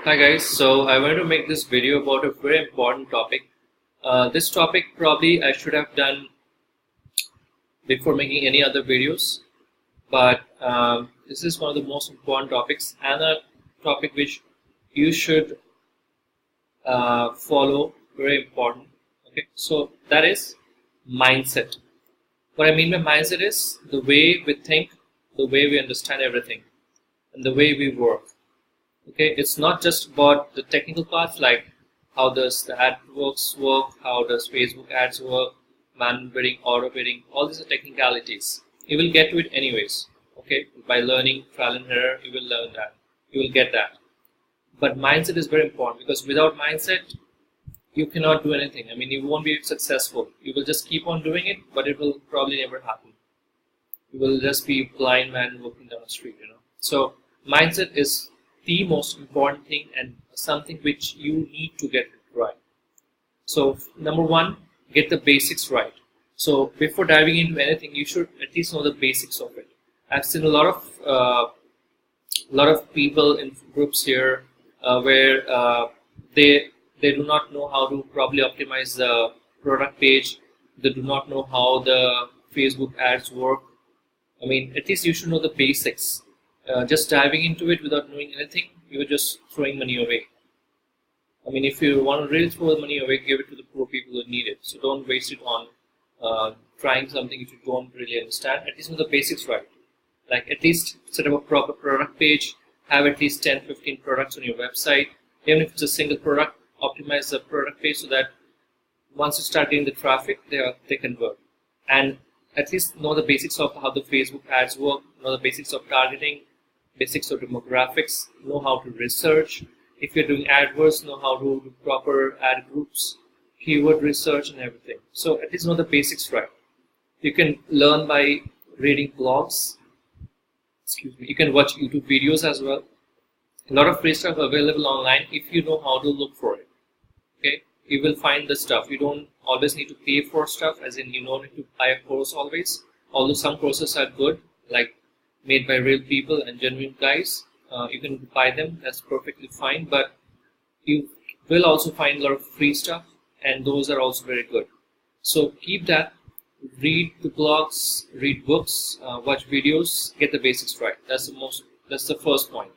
Hi guys, so I want to make this video about a very important topic. This topic probably I should have done before making any other videos, but this is one of the most important topics and a topic which you should follow, very important. Okay, so that is mindset. What I mean by mindset is the way we think, the way we understand everything, and the way we work. Okay, it's not just about the technical parts like how does the AdWorks work, how does Facebook ads work, manual bidding, auto bidding, all these are technicalities. You will get to it anyways. Okay, by learning trial and error, you will learn that. You will get that. But mindset is very important because without mindset, you cannot do anything. I mean, you won't be successful. You will just keep on doing it, but it will probably never happen. You will just be a blind man walking down the street, So mindset is the most important thing and something which you need to get right. So number one, get the basics right. So before diving into anything, you should at least know the basics of it. I've seen a lot of people in groups here where they do not know how to properly optimize the product page. They do not know how the Facebook ads work. I mean, at least you should know the basics. Just diving into it without knowing anything, you're just throwing money away. I mean, if you want to really throw the money away, give it to the poor people who need it. So don't waste it on trying something which you don't really understand. At least know the basics right. Like at least set up a proper product page, have at least 10-15 products on your website. Even if it's a single product, optimize the product page so that once you start getting the traffic, they convert. And at least know the basics of how the Facebook ads work, know the basics of targeting, basics of demographics, know how to research. If you're doing AdWords, know how to do proper ad groups, keyword research and everything. So at least know the basics right. You can learn by reading blogs. Excuse me. You can watch YouTube videos as well. A lot of free stuff available online if you know how to look for it. Okay, you will find the stuff. You don't always need to pay for stuff, as in you don't need to buy a course always. Although some courses are good, like made by real people and genuine guys, you can buy them. That's perfectly fine. But you will also find a lot of free stuff, and those are also very good. So keep that. Read the blogs, read books, watch videos, get the basics right. That's the first point.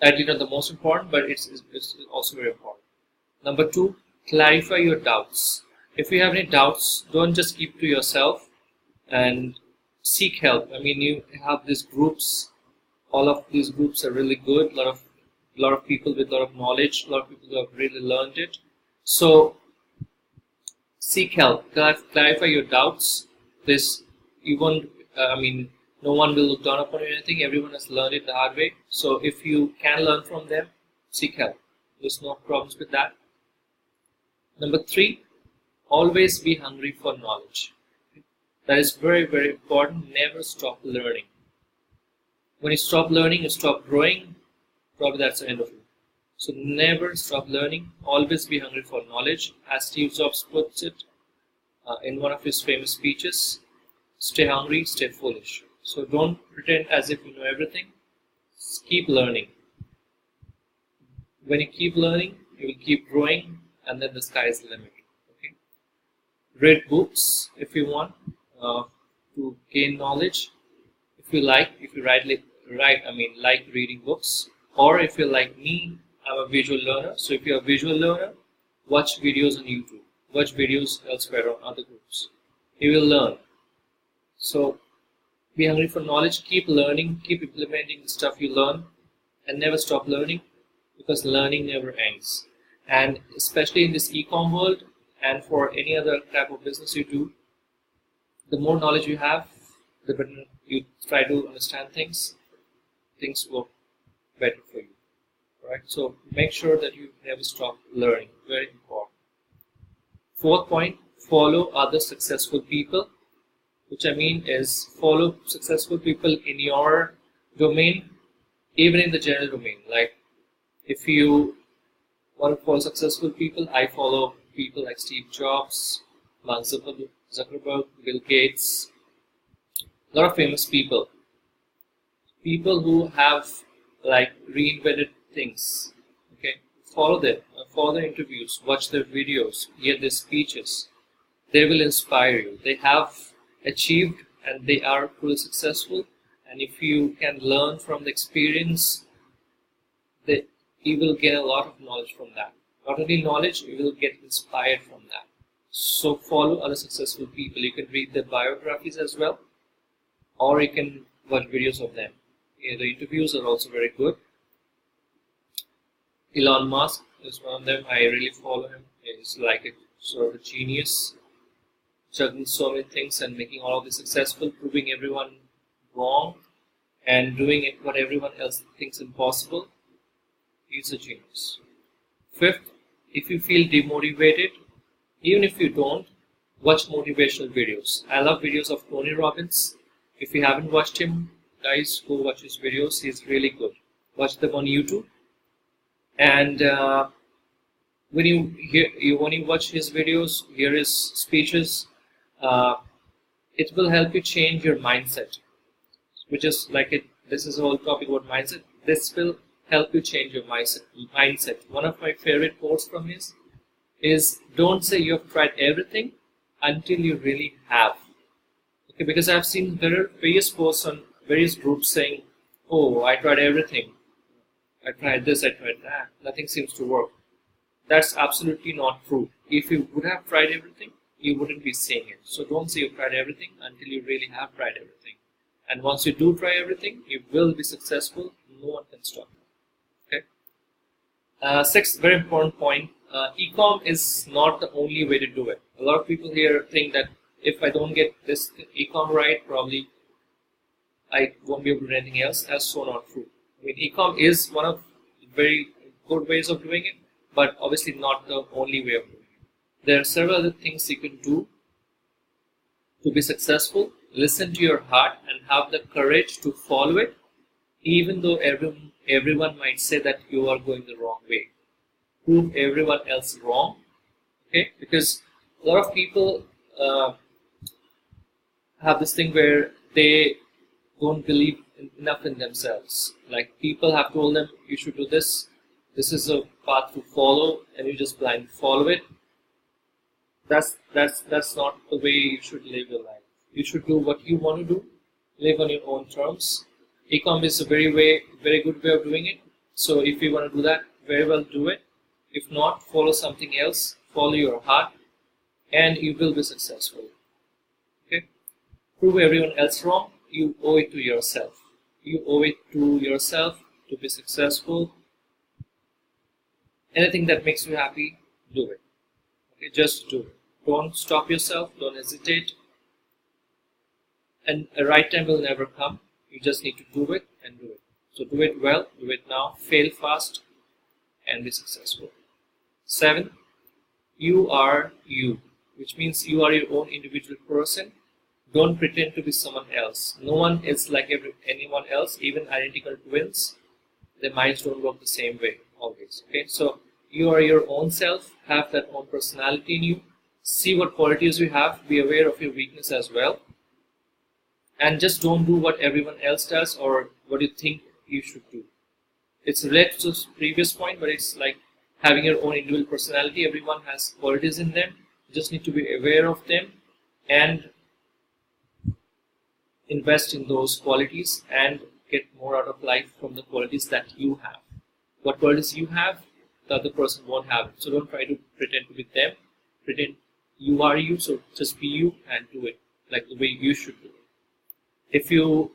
Actually not the most important, but it's also very important. Number two, clarify your doubts. If you have any doubts, don't just keep to yourself and seek help. I mean, you have these groups. All of these groups are really good. A lot of people with a lot of knowledge. A lot of people who have really learned it. So seek help. Clarify your doubts. You won't. No one will look down upon you or anything. Everyone has learned it the hard way. So if you can learn from them, seek help. There's no problems with that. Number three, always be hungry for knowledge. That is very, very important. Never stop learning. When you stop learning, you stop growing, probably that's the end of it. So never stop learning. Always be hungry for knowledge. As Steve Jobs puts it in one of his famous speeches, stay hungry, stay foolish. So don't pretend as if you know everything. Just keep learning. When you keep learning, you will keep growing, and then the sky is the limit. Okay. Read books if you want to gain knowledge. If you like reading books, or if you're like me, I'm a visual learner. So if you're a visual learner, watch videos on YouTube, watch videos elsewhere on other groups. You will learn. So be hungry for knowledge. Keep learning. Keep implementing the stuff you learn, and never stop learning, because learning never ends. And especially in this e-com world, and for any other type of business you do, the more knowledge you have, the better you try to understand things work better for you. Right? So make sure that you never stop learning. Very important. Fourth point, follow other successful people, which I mean is follow successful people in your domain, even in the general domain. Like if you want to follow successful people, I follow people like Steve Jobs, Mark Zuckerberg, Bill Gates, a lot of famous people who have like reinvented things. Okay, follow them, follow their interviews, watch their videos, hear their speeches. They will inspire you. They have achieved and they are truly successful. And if you can learn from the experience, you will get a lot of knowledge from that. Not only knowledge, you will get inspired from that. So follow other successful people. You can read their biographies as well, or you can watch videos of them. The interviews are also very good. Elon Musk is one of them. I really follow him. He's like a sort of a genius, juggling so many things and making all of this successful, proving everyone wrong and doing it what everyone else thinks impossible. He's a genius. Fifth, if you feel demotivated, even if you don't, watch motivational videos. I love videos of Tony Robbins. If you haven't watched him, guys, go watch his videos. He's really good. Watch them on YouTube. And when you watch his videos, hear his speeches, it will help you change your mindset. Which is like it. This is a whole topic about mindset. This will help you change your mindset. One of my favorite quotes from his is, "Don't say you have tried everything until you really have." Okay, because I've seen various posts on various groups saying, "Oh, I tried everything. I tried this, I tried that. Nothing seems to work." That's absolutely not true. If you would have tried everything, you wouldn't be saying it. So don't say you've tried everything until you really have tried everything. And once you do try everything, you will be successful. No one can stop you. Okay. Sixth, very important point. E-com is not the only way to do it. A lot of people here think that if I don't get this e-com right, probably I won't be able to do anything else. That's so not true. I mean, e-com is one of very good ways of doing it, but obviously not the only way of doing it. There are several other things you can do to be successful. Listen to your heart and have the courage to follow it, even though everyone might say that you are going the wrong way. Prove everyone else wrong. Okay, because a lot of people have this thing where they don't believe enough in themselves. Like, people have told them, you should do this, this is a path to follow, and you just blindly follow it. That's not the way you should live your life. You should do what you want to do, live on your own terms. E-com is a very good way of doing it. So if you want to do that, very well do it. If not, follow something else, follow your heart, and you will be successful. Okay? Prove everyone else wrong. You owe it to yourself. You owe it to yourself to be successful. Anything that makes you happy, do it. Okay, just do it. Don't stop yourself. Don't hesitate. And a right time will never come. You just need to do it and do it. So do it well, do it now, fail fast, and be successful. 7. You are you, which means you are your own individual person. Don't pretend to be someone else. No one is like anyone else, even identical twins. Their minds don't work the same way always. Okay, so you are your own self, have that own personality in you. See what qualities you have, be aware of your weakness as well. And just don't do what everyone else does or what you think you should do. It's related to the previous point, but it's like having your own individual personality. Everyone has qualities in them. You just need to be aware of them and invest in those qualities and get more out of life from the qualities that you have. What qualities you have, the other person won't have it. So don't try to pretend to be them. Pretend you are you, so just be you and do it like the way you should do it. If you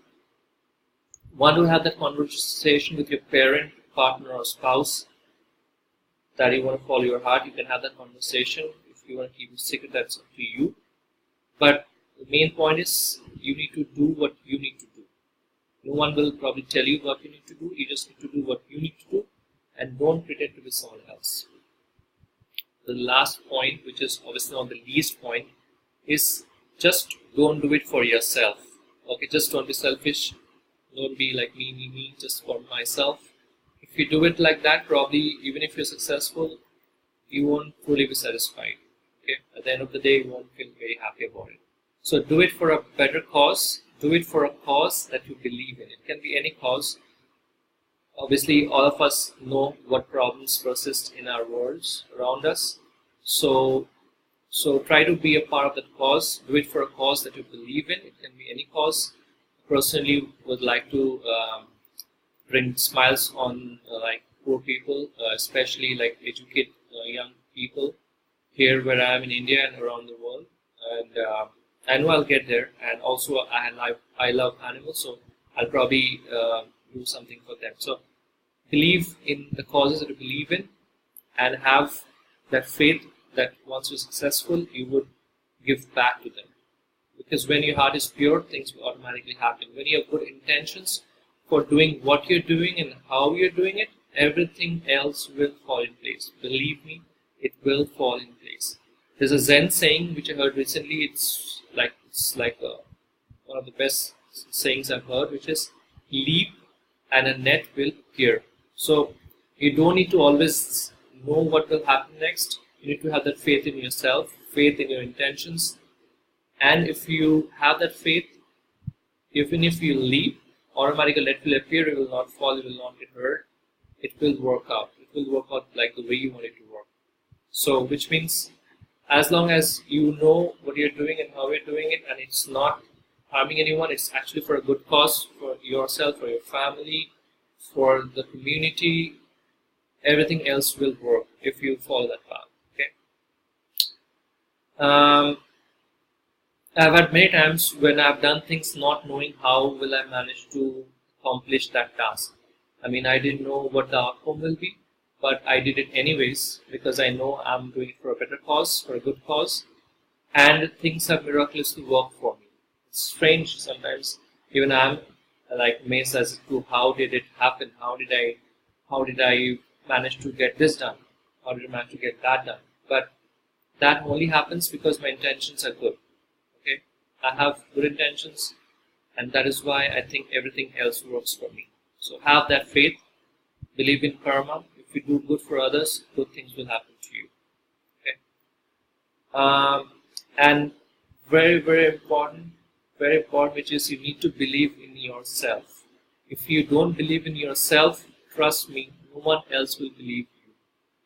want to have that conversation with your parent, partner, or spouse that you want to follow your heart, you can have that conversation. If you want to keep it secret, that's up to you. But the main point is you need to do what you need to do. No one will probably tell you what you need to do. You just need to do what you need to do and don't pretend to be someone else. The last point, which is obviously not the least point, is just don't do it for yourself. Okay, just don't be selfish. Don't be like me, just for myself. If you do it like that, probably even if you're successful, you won't truly be satisfied. Okay, at the end of the day, you won't feel very happy about it. So do it for a better cause. Do it for a cause that you believe in. It can be any cause. Obviously, all of us know what problems persist in our worlds around us. So, try to be a part of that cause. Do it for a cause that you believe in. It can be any cause. Personally, would like to bring smiles on like poor people, especially like educate young people here where I am in India and around the world. And I know I'll get there. And also, I love animals, so I'll probably do something for them. So believe in the causes that you believe in, and have that faith that once you're successful, you would give back to them. Because when your heart is pure, things will automatically happen. When you have good intentions for doing what you're doing and how you're doing it, everything else will fall in place. Believe me, it will fall in place. There's a Zen saying which I heard recently. It's like one of the best sayings I've heard, which is leap and a net will appear. So you don't need to always know what will happen next. You need to have that faith in yourself, faith in your intentions. And if you have that faith, even if you leap, automatically net will appear, you will not fall, you will not get hurt. It will work out. It will work out like the way you want it to work. So, which means as long as you know what you're doing and how you're doing it, and it's not harming anyone, it's actually for a good cause, for yourself, for your family, for the community, everything else will work if you follow that path. Okay. I've had many times when I've done things not knowing how will I manage to accomplish that task. I mean, I didn't know what the outcome will be, but I did it anyways because I know I'm doing it for a better cause, for a good cause, and things have miraculously worked for me. It's strange sometimes. Even I'm like amazed as to how did it happen? How did I manage to get this done? How did I manage to get that done? But that only happens because my intentions are good. Okay, I have good intentions, and that is why I think everything else works for me. So have that faith, believe in karma. If you do good for others, good things will happen to you. Okay, and very important, which is you need to believe in yourself. If you don't believe in yourself, trust me, no one else will believe you.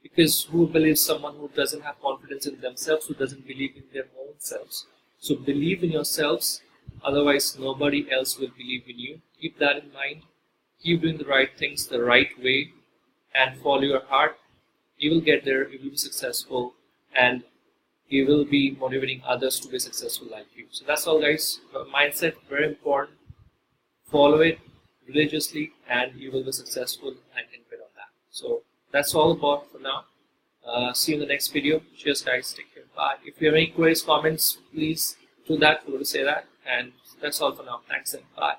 Because who believes someone who doesn't have confidence in themselves, who doesn't believe in their own selves? So believe in yourselves, otherwise nobody else will believe in you. Keep that in mind. Keep doing the right things the right way and follow your heart. You will get there, you will be successful, and you will be motivating others to be successful like you. So that's all, guys. Mindset, very important. Follow it religiously and you will be successful and can bet on that. So that's all about for now. See you in the next video. Cheers, guys. Take care. Bye. If you have any queries, comments, please do that. We'll say that. And that's all for now. Thanks and bye.